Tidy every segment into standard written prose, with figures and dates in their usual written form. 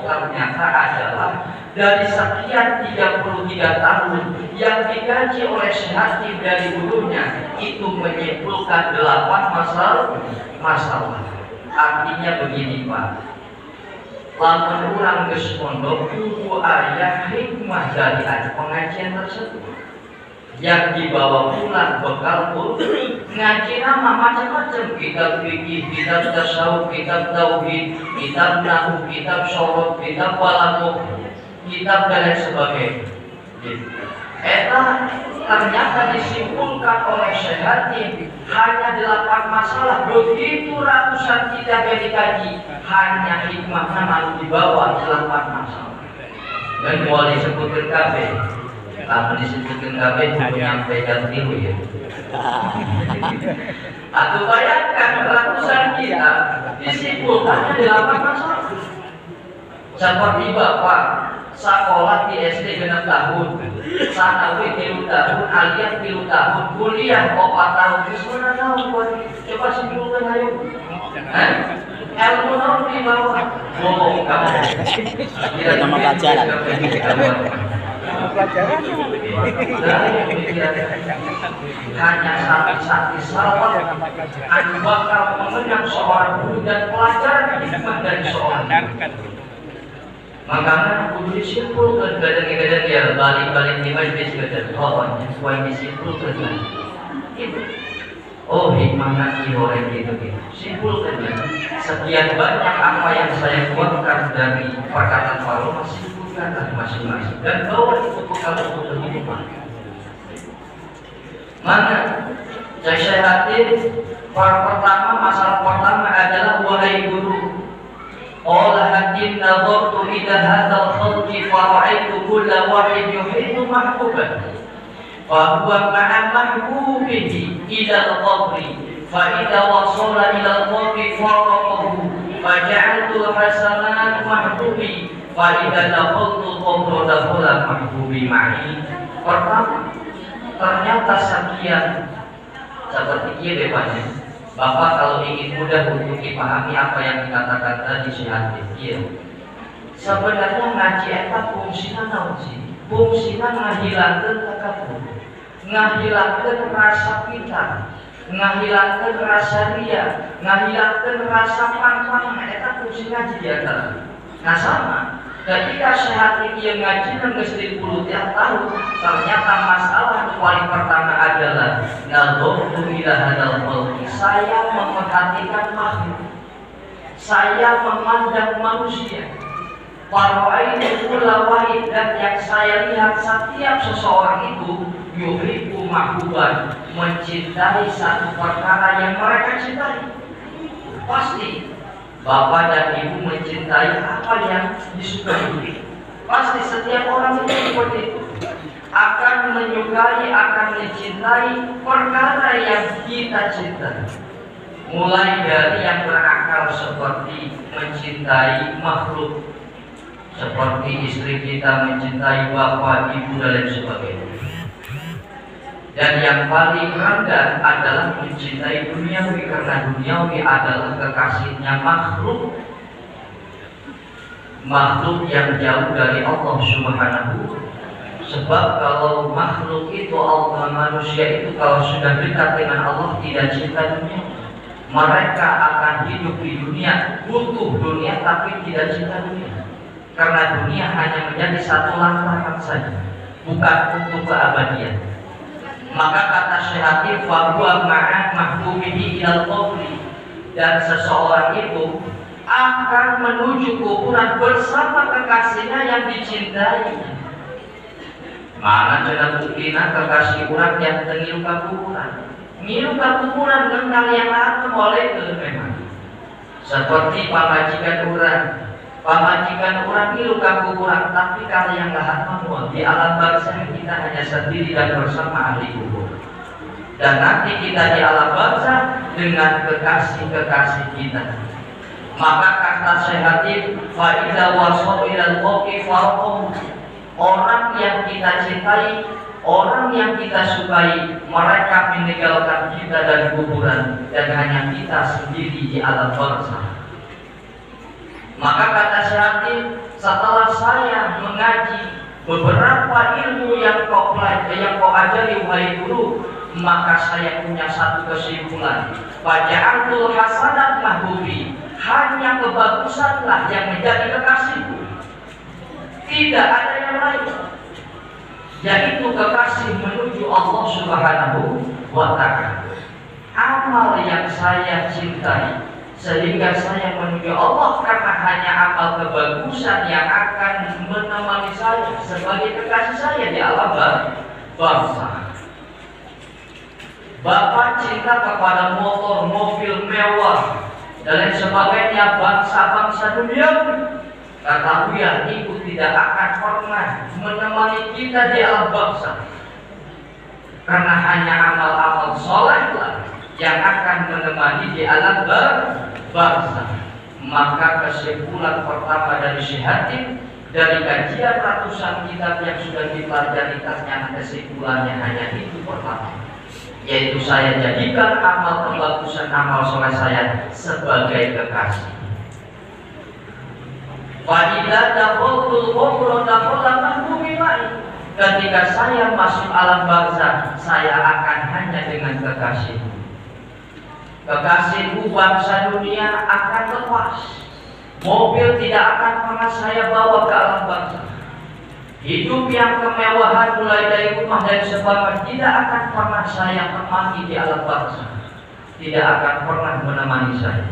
ternyata adalah dari sekian 33 tahun yang dikaji oleh Syekh Hatim dari dulunya itu menyimpulkan 8 masalah. Artinya begini Pak, lamun urang geus mondok kudu aya hikmah dari pengajian tersebut yang dibawa pulang bekal pun ngaji nama macam-macam, kitab fikih, kitab tasawuf, kitab tauhid, kitab nahwu, kitab syarah, kitab balaghah, kitab dan lain sebagainya. Eta ternyata disimpulkan oleh Syekh Hatim hanya 8 masalah, begitu ratusan kitab yang dikaji, hanya hikmahnya malu dibawa 8 masalah. Dan mulai disebutkan kabeh, apa disebutkan kabeh untuk menyampaikan tiru ya. Atau bayangkan ratusan kitab disimpulkan 8 masalah. Seperti Bapak sekolah di SD 6 tahun, sanawi 3 tahun, aliyah 3 tahun, kuliah 4 tahun, sebenarnya tahun coba simpulkan ayo. Ilmu naon di bawah bohong kamu. Nama pelajaran. Hanya sakti salawat anu bakal mengenang seorang guru dan pelajaran hikmah dari seorang. Makanya kudu disimpulkan kadang-kadang ya balik-balik di majlis kadang pokoknya supaya disimpulkan itu. Oh hikmahnya orang gitu. Simpulkan ya. Sekian banyak apa yang saya buatkan dari perkataan para ulama, simpulkan masing-masing dan bawa itu bekal untuk kehidupan. Mana saya Hatim masalah pertama adalah wahai guru. Qala Hatim nadhartu ila hadzal khalqi fa ra'aytu kulla wahid yuhibbu mahbuban fa huwa ma'a mahbubihi ila al-qabri fa idza wasala ila al-qabri faraqahu fa ja'altu hasanat mahbubi fa idza dakhaltu qabra dakhala mahbubi ma'i. Pertama, ternyata sekian seperti ini Bapak. Bapak kalau ingin mudah untuk dipahami apa yang dikatakan tadi Syekh Hatim, iya. Sebenarnya ngaji eta fungsina naon sih? Fungsina ngahilangkeun takabur, ngahilangkeun rasa pintar, ngahilangkeun rasa ria, ngahilangkeun rasa pantang. Eta fungsi ngaji diantara. Nah sama, ketika Syekh Hatim yang ngaji geus 30 tahun, ternyata masalah paling pertama adalah nadhartu ila hadzal khalqi. Saya memperhatikan makhluk, saya memandang manusia. Fara'aitu kulla wahid, dan yang saya lihat setiap seseorang itu yuhibbu mahbuban, mencintai satu perkara yang mereka cintai. Pasti Bapak dan Ibu mencintai apa yang disukai. Pasti setiap orang itu seperti itu, akan menyukai, akan mencintai perkara yang kita cintai. Mulai dari yang berakal seperti mencintai makhluk, seperti istri kita mencintai bapak, ibu dan lain sebagainya. Dan yang paling rendah adalah mencintai duniawi, karena duniawi adalah kekasihnya makhluk yang jauh dari Allah Subhanahu. Sebab kalau makhluk itu Allah, manusia itu kalau sudah dekat dengan Allah tidak cinta dunia. Mereka akan hidup di dunia, butuh dunia tapi tidak cinta dunia. Karena dunia hanya menjadi satu lantaran saja, bukan untuk keabadian. Maka kata Syekh Hatim, fa huwa ma'a mahbubihi ilal qabri, dan seseorang itu akan menuju kuburan bersama kekasihnya yang dicintai. Mana cenah buktina kekasih orang yang tengilu ka kuburan. Ngilu ka kuburan dengan yang lain boleh memang. Seperti pamajikan orang ngilu ka kuburan, tapi kalau yang lahat mah di alam barzah kita hanya sendiri dan bersama ahli kubur. Dan nanti kita di alam barzah dengan kekasih-kekasih kita. Maka kata Syekh Hatim, fa idza wasala ilal qabri farqum, orang yang kita cintai, orang yang kita sukai, mereka meninggalkan kita dari kuburan dan hanya kita sendiri di alam barzah. Maka kata Syekh Hatim, setelah saya mengaji beberapa ilmu yang kau ajari wahai guru, maka saya punya satu kesimpulan. Faja'altul hasanat mahbubi, hanya kebagusanlah yang menjadi kekasihku, tidak ada yang lain, yaitu kekasih menuju Allah Subhanahu wa Ta'ala. Amal yang saya cintai sehingga saya menuju Allah karena hanya amal kebagusan yang akan menemani saya sebagai kekasih saya di alam bangsa. Bapak cinta kepada motor, mobil mewah dan lain sebagainya bangsa-bangsa dunia. Ketahui ya, itu tidak akan pernah menemani kita di alam bangsa, karena hanya amal-amal soleh yang akan menemani di alam bangsa. Maka kesimpulan pertama dari Syihatin, dari kajian ratusan kitab yang sudah dipelajari, ternyata kesimpulannya hanya itu pertama, yaitu saya jadikan amal kebagusan, amal soleh saya sebagai kekasih. Ketika saya masuk alam bangsa, saya akan hanya dengan kekasih. Kekasihku bangsa dunia akan lepas. Mobil tidak akan pernah saya bawa ke alam bangsa. Hidup yang kemewahan mulai dari rumah dan sebagainya tidak akan pernah saya temani di alam bangsa, tidak akan pernah menemani saya.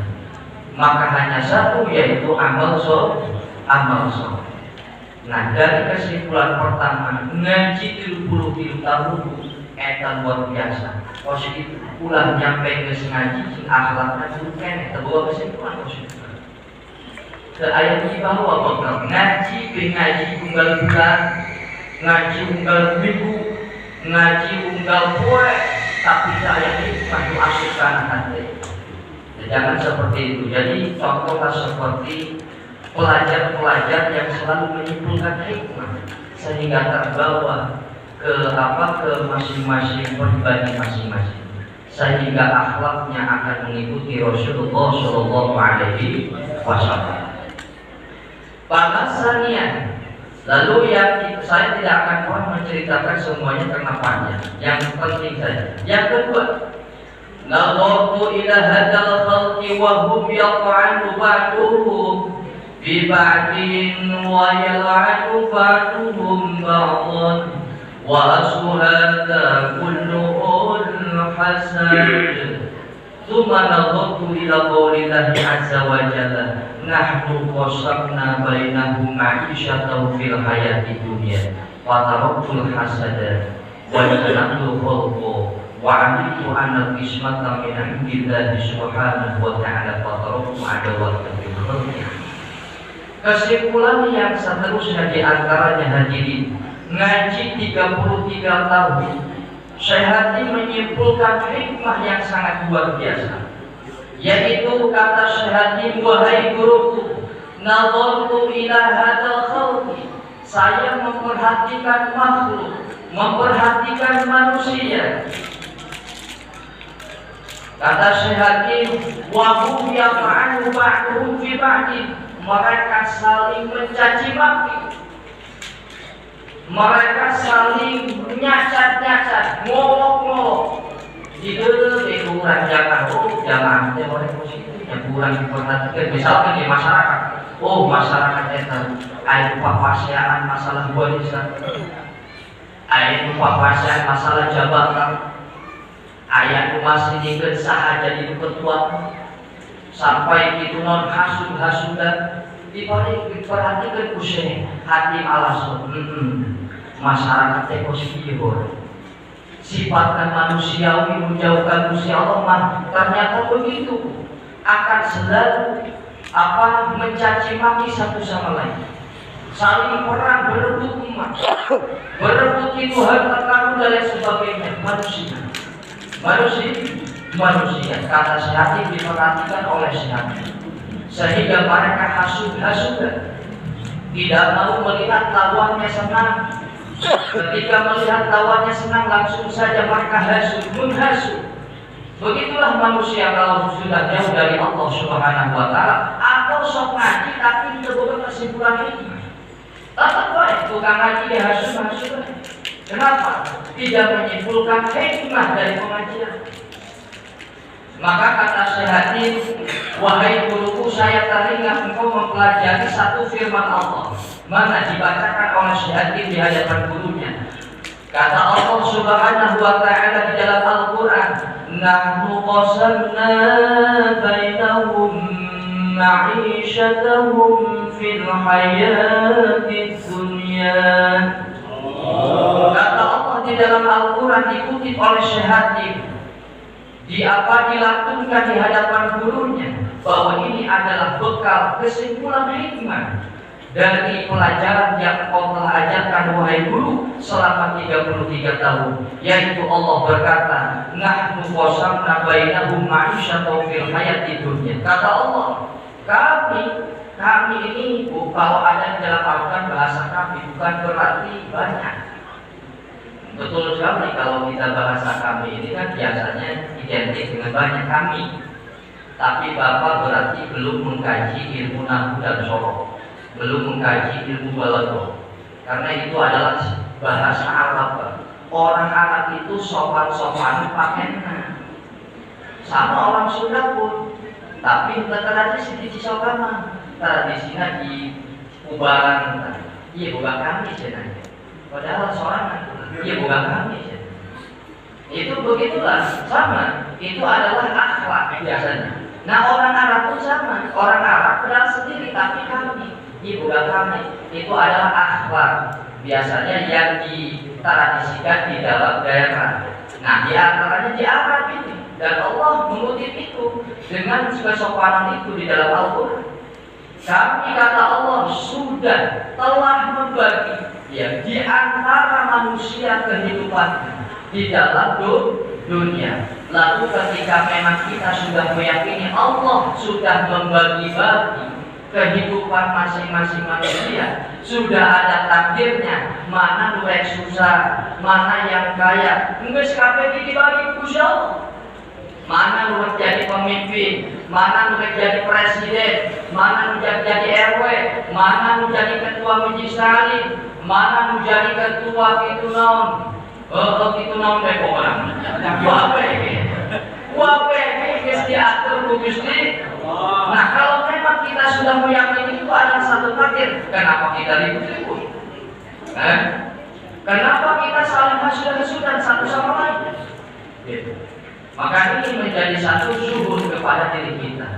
Maka hanya satu, yaitu amal soleh. Nah, dari kesimpulan pertama, ngaji 30 tahun eta luar biasa. Positif ulah nyampe ke ngaji sing akhlakna bukan terbawa kesimpulan positif. Ke ayat di bawah bakal ngaji unggal bulan, ngaji unggal minggu, ngaji unggal poe, tapi saya ini masuk asukan hati. Jangan seperti itu. Jadi contohlah seperti pelajar-pelajar yang selalu menyimpulkan hikmah sehingga terbawa ke masing-masing pribadi masing-masing, sehingga akhlaknya akan mengikuti Rasulullah Shallallahu Alaihi Wasallam. Bahasannya, lalu yang saya tidak akan pernah menceritakan semuanya karena panjang. Yang penting saja. Yang kedua, nazartu ila hadzal khalqi wa hum yaq'anu ba'duhum bi ba'din wa yal'anu ba'duhum ba'dan wa ashuhada kulluhul hasan. Tsumma nazartu ila qaulillahi azza wa jalla, nahnu qasamna bainahum ma'isyatan fil hayati dunya wa taraktul hasada wa jannatul khulqu wa amitu anna qismatan min indillahi subhanahu wa ta'ala wa taraktu adawatan fil khalqi. Kesimpulan yang seterusnya diantaranya hadirin, ngaji 33 tahun, Syihatin menyimpulkan hikmah yang sangat luar biasa, yaitu kata Syihatin, wahai guruku, nazartu ila hadzal khalqi, saya memperhatikan makhluk, memperhatikan manusia. Kata Syihatin, wa hum yaq'anu ba'duhum fi ba'din, mereka saling mencaci maki, mereka saling nyacat-nyacat, ngolok-ngolok. Itu kurang jangan, jangan teori positif yang kurang diperhatikan. Misalkan di masyarakat, masyarakat itu ada papasiaan masalah warisan, ada papasiaan masalah jabatan, ayat masih dikit saha jadi ketua, sampai itu non hasud-hasudan. Diperhatikan usia hati alasan masyarakat positif, sifatnya manusiawi menjauhkan usia Allah, ternyata begitu akan selalu mencaci maki satu sama lain, saling perang, berebut umat, berebut itu harta karun dan lain sebagainya. Manusia kata Syihatin diperhatikan oleh Syihatin, sehingga mereka hasud-hasudan, tidak mau melihat lawannya senang. Ketika melihat lawannya senang, langsung saja mereka menghasut. Begitulah manusia kalau sudah jauh dari Allah Subhanahu wa Ta'ala, atau sok ngaji tapi bukan kesimpulan ini. Tetap baik tukang ngaji dia hasut. Kenapa? Tidak menyimpulkan hikmah dari pengajian. Maka kata Syekh, wahai guruku, saya teringat engkau mempelajari satu firman Allah, mana dibacakan oleh Syekh di hadapan gurunya. Kata Allah Subhanahu wa ta'ala di dalam Al-Quran, nahnu qasamna bainahum ma'isyatahum fil hayatid dunya. Kata Allah di dalam Al-Quran dikutip oleh Syekh, dilakukan di hadapan gurunya, bahwa ini adalah bekal kesimpulan hikmah dari pelajaran yang kau telah ajarkan wahai guru selama 33 tahun, yaitu Allah berkata, nahnu qasamna bainahum ma'isyatahum fil hayatid dunya. Kata Allah, kami ini, kalau ada dalam Al-Quran bahasa kami bukan berarti banyak. Betul sekali, kalau kita bahasa kami ini kan biasanya identik dengan banyak kami. Tapi Bapak berarti belum mengkaji ilmu nahwu dan sorok, belum mengkaji ilmu balaghah. Karena itu adalah bahasa Arab. Orang Arab itu sopan-sopan pakai na. Sama orang Sunda pun. Tapi tradisi di Cisokama, tradisinya di Ubaran. Iya bukan kami sebenarnya. Padahal seorang iya bukan kami. Itu begitulah, sama. Itu adalah akhlak biasanya. Nah orang Arab pun sama. Orang Arab kenal sendiri, tapi kami. Iya bukan kami. Itu adalah akhlak biasanya yang ditradisikan di dalam daerah. Nah di antaranya di Arab ini. Dan Allah mengutip itu dengan kesopanan itu di dalam Al-Quran. Kami kata Allah sudah telah membagi di antara manusia kehidupan di dalam dunia. Lalu ketika memang kita sudah meyakini Allah sudah membagi-bagi kehidupan masing-masing manusia, sudah ada takdirnya, mana nuek susah, mana yang kaya, geus kabeh dibagi Gusti Allah. Mana lu jadi pemimpin, mana lu jadi presiden, mana lu jadi RW, mana lu jadi ketua majelis taklim, mana lu jadi ketua gitu naon deh orang. Wape geus diatur ku Gusti. Nah, kalau memang kita sudah meyakini itu ada satu takdir, kenapa kita ribut-ribut? Kenapa kita saling hasud-hasudan satu sama lain? Gitu. Maka ini menjadi satu syukur kepada diri kita.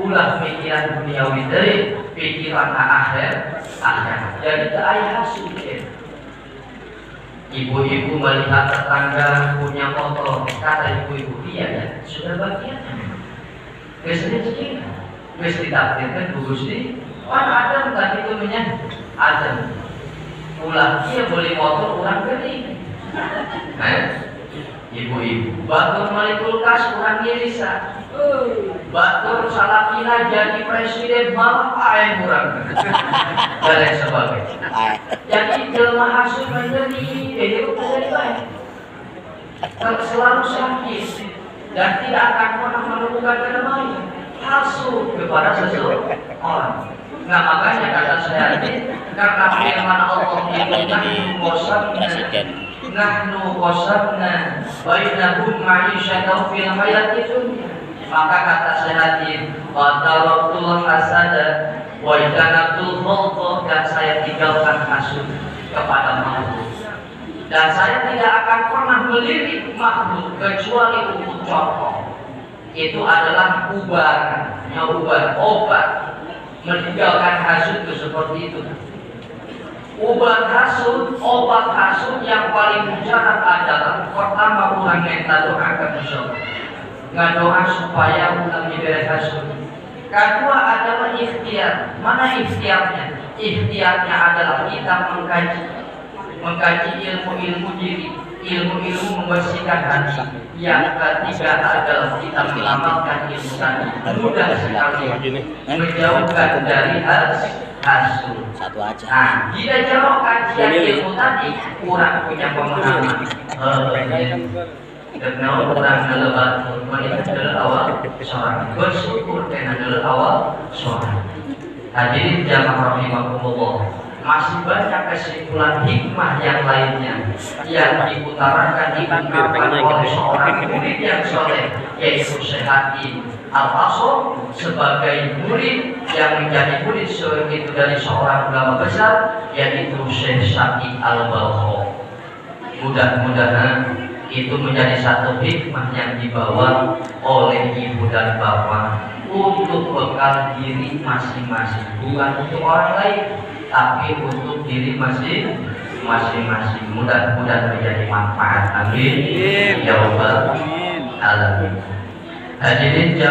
Ulah pikiran duniawi dari pikiran akhirat. Jadi ayah hasud. Ibu-ibu melihat tetangga punya motor, kata ibu-ibu dia sudah bagian. Kesini ditakdirkan Gusti. Adam tadi itu menyang Adam. Ulah dia beli motor orang gede. Ibu-ibu, batur mali kulkas kurang nirisa. Batur salakina jadi presiden malah ae kurang. Dan sebagainya. Jadi jelma hasud menjadi hidup menjadi baik. Selalu sakit dan tidak akan pernah menemukan kedamaian. Hasud kepada seseorang. Nah makanya kata saya karena firman Allah ini bosan nahnu qasamna bainahum ma'isyatahum fil hayatid dunya. Maka kata Syekh, wa taraktul hasada wa ikanabtul khulq, dan saya tinggalkan hasud kepada makhluk. Dan saya tidak akan pernah melirik makhluk kecuali untuk contoh. Itu adalah obat meninggalkan hasud itu seperti itu. Obat hasud yang paling mujarab adalah pertama orang minta doa ke Allah, ngadoa supaya ulang diberi hasud. Kedua adalah ikhtiar. Mana ikhtiarnya? Ikhtiarnya adalah kita mengkaji ilmu diri, ilmu membersihkan hati. Yang ketiga adalah kita mengamalkan ilmu tadi. Mudah sekali menjauhkan dari hasud. Satu aja. Nah, kita jawab kajian ilmu tadi kurang punya pemahaman. Kenal orang ngelebat meninggal awal sholat, bersyukur karena awal sholat. Hadirin jamaah rahimakumullah, masih banyak kesimpulan hikmah yang lainnya yang diutarakan diungkapkan oleh seorang murid yang soleh, yaitu Syekh Hatim Al-Asr sebagai murid yang menjadi murid itu dari seorang ulama besar, yaitu Syekh Syakib Al-Balkho. Mudah-mudahan itu menjadi satu hikmah yang dibawa oleh ibu dan bapak untuk bekal diri masing-masing, bukan untuk orang lain, tapi untuk diri masing-masing. Mudah-mudahan menjadi manfaat. Amin ya rabbal alamin. Hadirin